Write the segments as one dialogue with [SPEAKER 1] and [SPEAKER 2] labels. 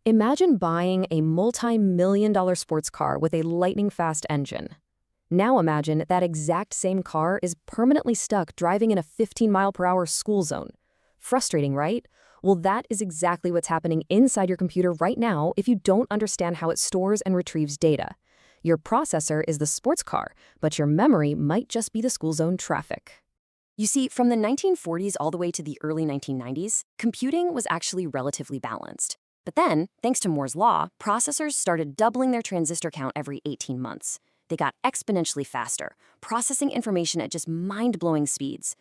[SPEAKER 1] Imagine buying a multi-million-dollar sports car with a lightning-fast engine. Now imagine that exact same car is permanently stuck driving in a 15-mile-per-hour school zone. Frustrating, right? Well, that is exactly what's happening inside your computer right now if you don't understand how it stores and retrieves data. Your processor is the sports car, but your memory might just be the school zone traffic. You see, from the 1940s all the way to the early 1990s, computing was actually relatively balanced. But then, thanks to Moore's law, processors started doubling their transistor count every 18 months. They got exponentially faster, processing information at just mind-blowing speeds.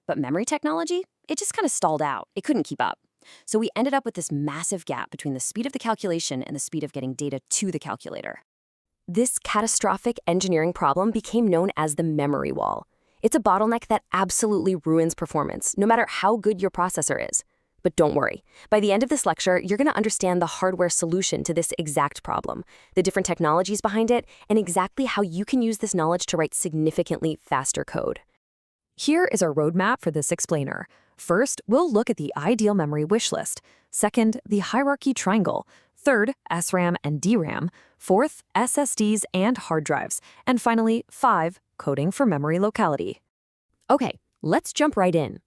[SPEAKER 1] But memory technology? It just kind of stalled out. It couldn't keep up. So we ended up with this massive gap between the speed of the calculation and the speed of getting data to the calculator. This catastrophic engineering problem became known as the memory wall. It's a bottleneck that absolutely ruins performance, no matter how good your processor is. But don't worry. By the end of this lecture, you're going to understand the hardware solution to this exact problem, the different technologies behind it, and exactly how you can use this knowledge to write significantly faster code. Here is our roadmap for this explainer. First, we'll look at the ideal memory wish list. Second, the hierarchy triangle. Third, SRAM and DRAM. Fourth, SSDs and hard drives. And finally, 5, coding for memory locality. Okay, let's jump right in.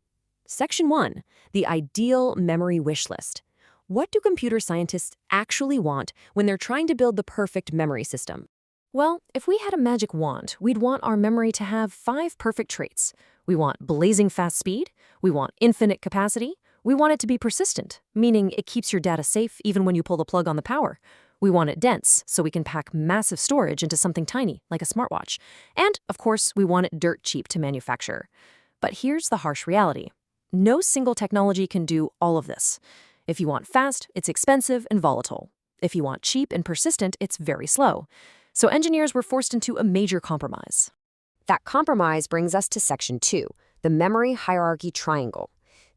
[SPEAKER 1] Section 1, the ideal memory wish list. What do computer scientists actually want when they're trying to build the perfect memory system? Well, if we had a magic wand, we'd want our memory to have 5 perfect traits. We want blazing fast speed, we want infinite capacity, we want it to be persistent, meaning it keeps your data safe even when you pull the plug on the power. We want it dense, so we can pack massive storage into something tiny, like a smartwatch. And, of course, we want it dirt cheap to manufacture. But here's the harsh reality. No single technology can do all of this. If you want fast, it's expensive and volatile. If you want cheap and persistent, it's very slow. So engineers were forced into a major compromise. That compromise brings us to Section 2, the memory hierarchy triangle.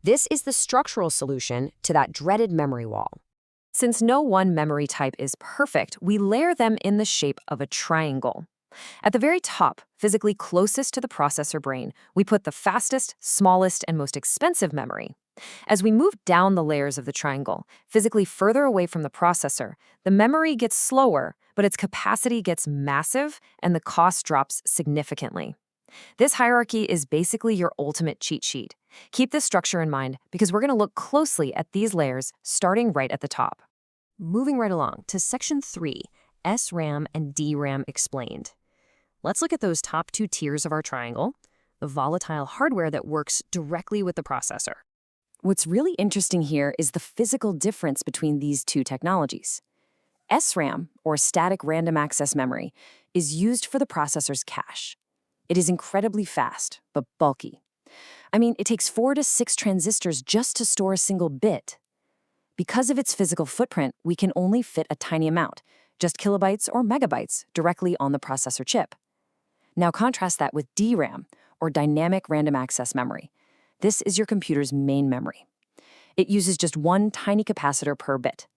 [SPEAKER 1] This is the structural solution to that dreaded memory wall. Since no one memory type is perfect, we layer them in the shape of a triangle. At the very top, physically closest to the processor brain, we put the fastest, smallest, and most expensive memory. As we move down the layers of the triangle, physically further away from the processor, the memory gets slower, but its capacity gets massive and the cost drops significantly. This hierarchy is basically your ultimate cheat sheet. Keep this structure in mind because we're going to look closely at these layers starting right at the top. Moving right along to Section 3, SRAM and DRAM explained. Let's look at those top 2 tiers of our triangle, the volatile hardware that works directly with the processor. What's really interesting here is the physical difference between these 2 technologies. SRAM, or static random access memory, is used for the processor's cache. It is incredibly fast, but bulky. I mean, it takes 4 to 6 transistors just to store a single bit. Because of its physical footprint, we can only fit a tiny amount, just kilobytes or megabytes, directly on the processor chip. Now contrast that with DRAM, or dynamic random access memory. This is your computer's main memory. It uses just 1 tiny capacitor per bit.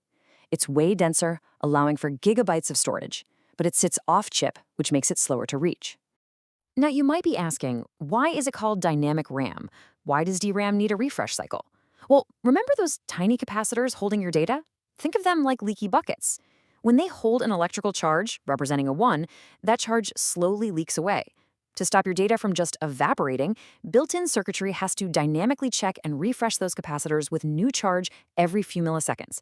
[SPEAKER 1] It's way denser, allowing for gigabytes of storage, but it sits off-chip, which makes it slower to reach. Now you might be asking, why is it called dynamic RAM? Why does DRAM need a refresh cycle? Well, remember those tiny capacitors holding your data? Think of them like leaky buckets. When they hold an electrical charge, representing a 1, that charge slowly leaks away. To stop your data from just evaporating, built-in circuitry has to dynamically check and refresh those capacitors with new charge every few milliseconds.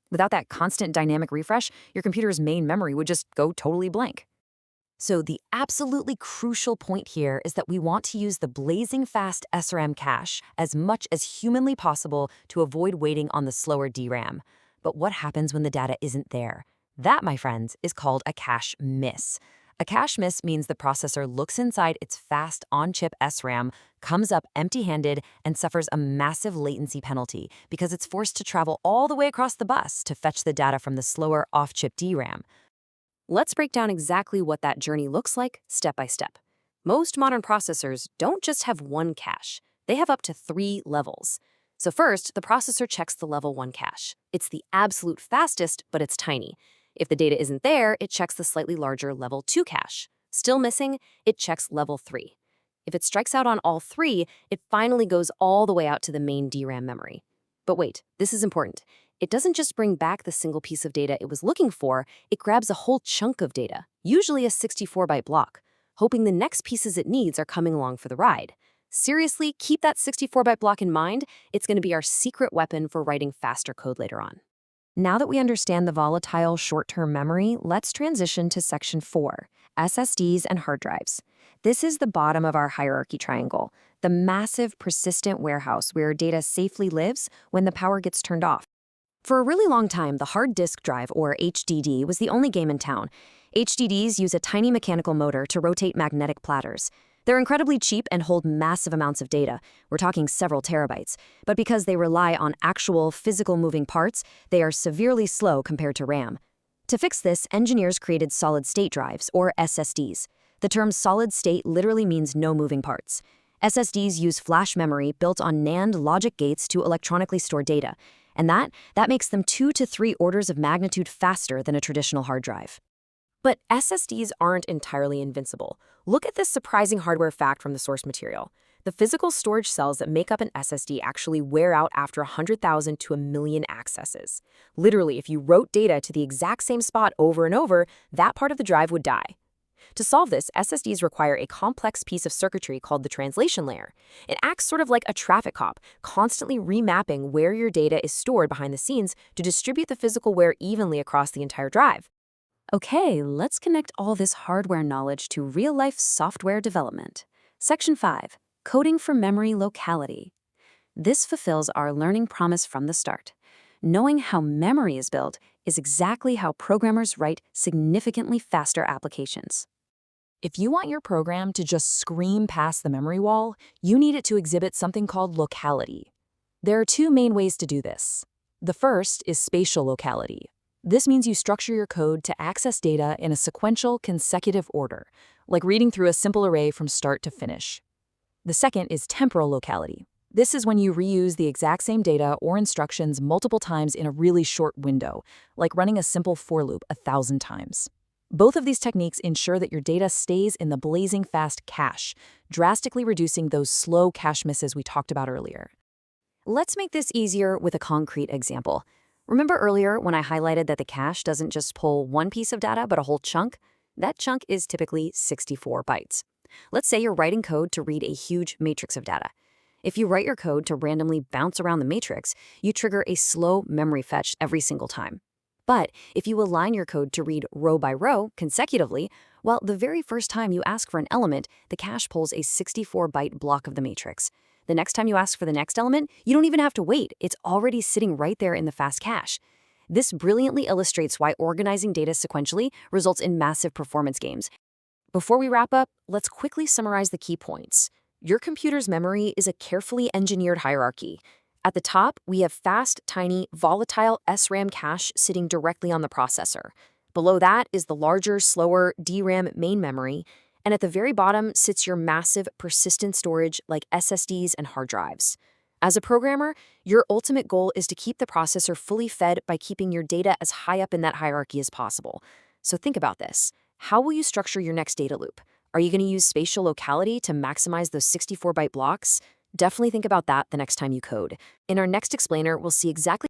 [SPEAKER 1] Without that constant dynamic refresh, your computer's main memory would just go totally blank. So the absolutely crucial point here is that we want to use the blazing fast SRAM cache as much as humanly possible to avoid waiting on the slower DRAM. But what happens when the data isn't there? That, my friends, is called a cache miss. A cache miss means the processor looks inside its fast on-chip SRAM, comes up empty-handed, and suffers a massive latency penalty because it's forced to travel all the way across the bus to fetch the data from the slower off-chip DRAM. Let's break down exactly what that journey looks like step by step. Most modern processors don't just have 1 cache. They have up to 3 levels. So first, the processor checks the level 1 cache. It's the absolute fastest, but it's tiny. If the data isn't there, it checks the slightly larger level 2 cache. Still missing, it checks level 3. If it strikes out on all 3, it finally goes all the way out to the main DRAM memory. But wait, this is important. It doesn't just bring back the single piece of data it was looking for, it grabs a whole chunk of data, usually a 64-byte block, hoping the next pieces it needs are coming along for the ride. Seriously, keep that 64-byte block in mind. It's going to be our secret weapon for writing faster code later on. Now that we understand the volatile short-term memory, let's transition to section 4, SSDs and hard drives. This is the bottom of our hierarchy triangle, the massive, persistent warehouse where data safely lives when the power gets turned off. For a really long time, the hard disk drive, or HDD, was the only game in town. HDDs use a tiny mechanical motor to rotate magnetic platters. They're incredibly cheap and hold massive amounts of data. We're talking several terabytes. But because they rely on actual physical moving parts, they are severely slow compared to RAM. To fix this, engineers created solid-state drives, or SSDs. The term solid state literally means no moving parts. SSDs use flash memory built on NAND logic gates to electronically store data. And that makes them 2 to 3 orders of magnitude faster than a traditional hard drive. But SSDs aren't entirely invincible. Look at this surprising hardware fact from the source material. The physical storage cells that make up an SSD actually wear out after 100,000 to 1,000,000 accesses. Literally, if you wrote data to the exact same spot over and over, that part of the drive would die. To solve this, SSDs require a complex piece of circuitry called the translation layer. It acts sort of like a traffic cop, constantly remapping where your data is stored behind the scenes to distribute the physical wear evenly across the entire drive. Okay, let's connect all this hardware knowledge to real-life software development. Section 5, Coding for Memory Locality. This fulfills our learning promise from the start. Knowing how memory is built is exactly how programmers write significantly faster applications. If you want your program to just scream past the memory wall, you need it to exhibit something called locality. There are 2 main ways to do this. The first is spatial locality. This means you structure your code to access data in a sequential, consecutive order, like reading through a simple array from start to finish. The second is temporal locality. This is when you reuse the exact same data or instructions multiple times in a really short window, like running a simple for loop 1,000 times. Both of these techniques ensure that your data stays in the blazing fast cache, drastically reducing those slow cache misses we talked about earlier. Let's make this easier with a concrete example. Remember earlier when I highlighted that the cache doesn't just pull one piece of data, but a whole chunk? That chunk is typically 64 bytes. Let's say you're writing code to read a huge matrix of data. If you write your code to randomly bounce around the matrix, you trigger a slow memory fetch every single time. But if you align your code to read row by row consecutively, well, the very first time you ask for an element, the cache pulls a 64-byte block of the matrix. The next time you ask for the next element, you don't even have to wait. It's already sitting right there in the fast cache. This brilliantly illustrates why organizing data sequentially results in massive performance gains. Before we wrap up, let's quickly summarize the key points. Your computer's memory is a carefully engineered hierarchy. At the top, we have fast, tiny, volatile SRAM cache sitting directly on the processor. Below that is the larger, slower DRAM main memory. And at the very bottom sits your massive, persistent storage like SSDs and hard drives. As a programmer, your ultimate goal is to keep the processor fully fed by keeping your data as high up in that hierarchy as possible. So think about this. How will you structure your next data loop? Are you going to use spatial locality to maximize those 64-byte blocks? Definitely think about that the next time you code. In our next explainer, we'll see exactly